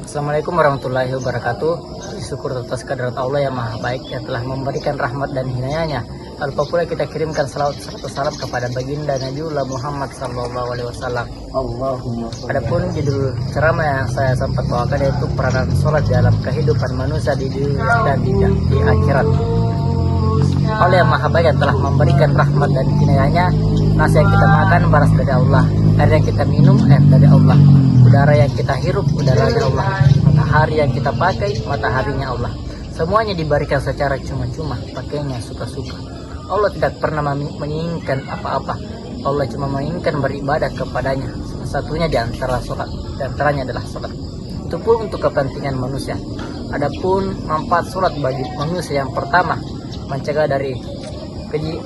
Assalamualaikum warahmatullahi wabarakatuh. Syukur atas kehadirat Allah yang maha baik yang telah memberikan rahmat dan hidayahnya. Lalu pula kita kirimkan salawat serta salam kepada baginda Nabiullah Muhammad SAW. Adapun judul ceramah yang saya sempat bawakan yaitu peranan sholat dalam kehidupan manusia di dunia dan di akhirat. Allah yang maha baik yang telah memberikan rahmat dan hidayahnya. Nasi yang kita makan baras dari Allah, air yang kita minum air dari Allah, udara yang kita hirup udaranya Allah, matahari yang kita pakai mataharinya Allah. Semuanya diberikan secara cuma-cuma, pakainya suka-suka. Allah tidak pernah menginginkan apa-apa. Allah cuma menginginkan beribadah kepadanya. Satunya di antara sholat, di antaranya adalah sholat. Itu pun untuk kepentingan manusia. Adapun manfaat sholat bagi manusia yang pertama, mencegah dari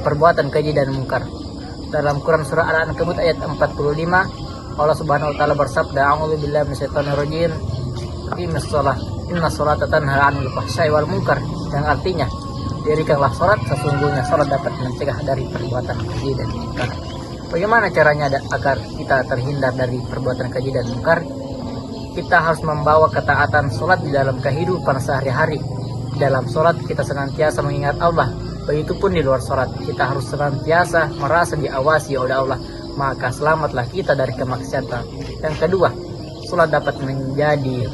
perbuatan keji dan mungkar. Dalam Quran surah Al-Ankabut ayat 45, Allah Subhanahu wa taala bersabda, "A'udzubillahi minasyaitonirrajim. Inna sholata tanha 'anil fahsya'i wal munkar." Yang artinya, dirikanlah sholat, sesungguhnya sholat dapat mencegah dari perbuatan keji dan mungkar. Bagaimana caranya agar kita terhindar dari perbuatan keji dan mungkar? Kita harus membawa ketaatan sholat di dalam kehidupan sehari-hari. Dalam sholat kita senantiasa mengingat Allah. Begitupun di luar sholat, kita harus senantiasa merasa diawasi oleh Allah, maka selamatlah kita dari kemaksiatan. Yang kedua, sholat dapat menjadi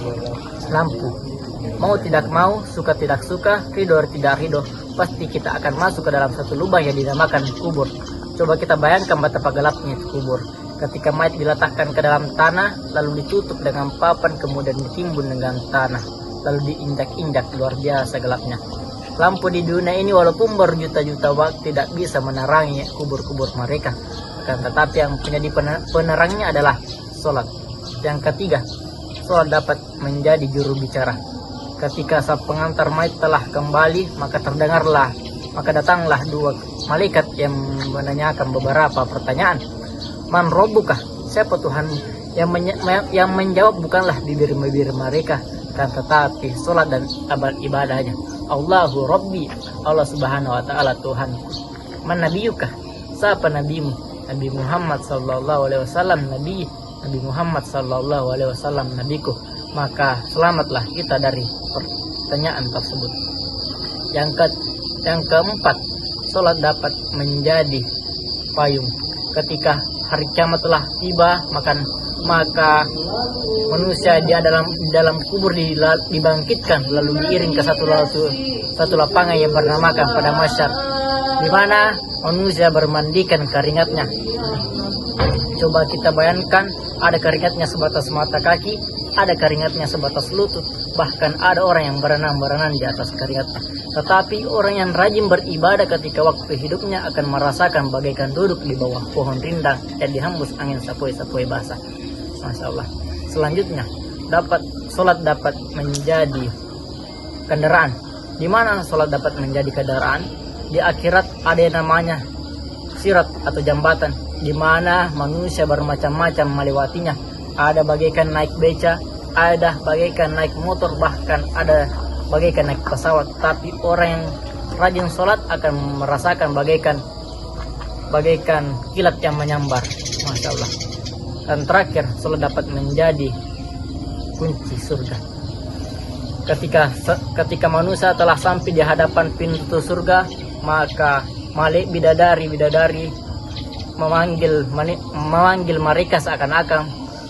lampu. Mau tidak mau, suka tidak suka, ridho tidak ridho, pasti kita akan masuk ke dalam satu lubang yang dinamakan kubur. Coba kita bayangkan betapa gelapnya itu kubur. Ketika mayat diletakkan ke dalam tanah, lalu ditutup dengan papan, kemudian ditimbun dengan tanah, lalu diinjak-injak, luar biasa gelapnya. Lampu di dunia ini walaupun berjuta-juta watt tidak bisa menerangi kubur-kubur mereka. Akan tetapi yang menjadi penerangnya adalah sholat. Yang ketiga, sholat dapat menjadi juru bicara. Ketika sang pengantar mayat telah kembali, maka datanglah dua malaikat yang menanyakan beberapa pertanyaan. Man robbukah? Siapa Tuhanmu? Yang menjawab bukanlah bibir-bibir mereka, kan tetapi sholat dan ibadahnya. Allahu Rabbi, Allah Subhanahu wa taala Tuhanku. Man nabiyuka? Siapa nabimu? Nabi Muhammad sallallahu alaihi wasallam nabi Muhammad sallallahu alaihi wasallam nabiku. Maka selamatlah kita dari pertanyaan tersebut. Yang keempat, sholat dapat menjadi payung. Ketika hari kiamat telah tiba, maka manusia dia dalam kubur dibangkitkan, lalu diiring ke satu lapangan yang bernamakan pada mahsyar, di mana manusia bermandikan keringatnya. Coba kita bayangkan, ada keringatnya sebatas mata kaki, ada keringatnya sebatas lutut, bahkan ada orang yang berenang di atas keringatnya. Tetapi orang yang rajin beribadah ketika waktu hidupnya akan merasakan bagaikan duduk di bawah pohon rindang yang dihembus angin sapoi-sapoi basah. Masya Allah. Selanjutnya, sholat dapat menjadi kendaraan. Di mana sholat dapat menjadi kendaraan? Di akhirat ada yang namanya sirat atau jambatan, di mana manusia bermacam-macam melewatinya. Ada bagaikan naik beca, ada bagaikan naik motor, bahkan ada bagaikan naik pesawat. Tapi orang yang rajin sholat akan merasakan bagaikan kilat yang menyambar. Masya Allah. Dan terakhir, sholat dapat menjadi kunci surga. Ketika manusia telah sampai di hadapan pintu surga, maka malaikat bidadari memanggil mereka seakan-akan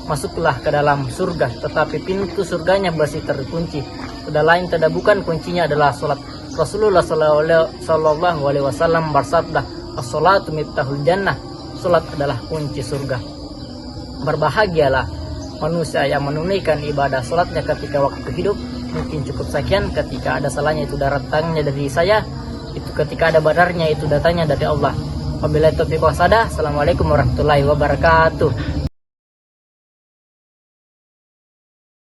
masuklah ke dalam surga, tetapi pintu surganya masih terkunci. Tidak bukan kuncinya adalah sholat. Rasulullah sallallahu alaihi wasallam bersabda, "As-sholatu miftahul jannah." Sholat adalah kunci surga. Berbahagialah manusia yang menunaikan ibadah sholatnya ketika waktu hidup. Mungkin cukup sekian. Ketika ada salahnya itu datangnya dari saya, itu ketika ada benarnya itu datangnya dari Allah. Wabillahi taufiq wal hidayah. Assalamualaikum warahmatullahi wabarakatuh.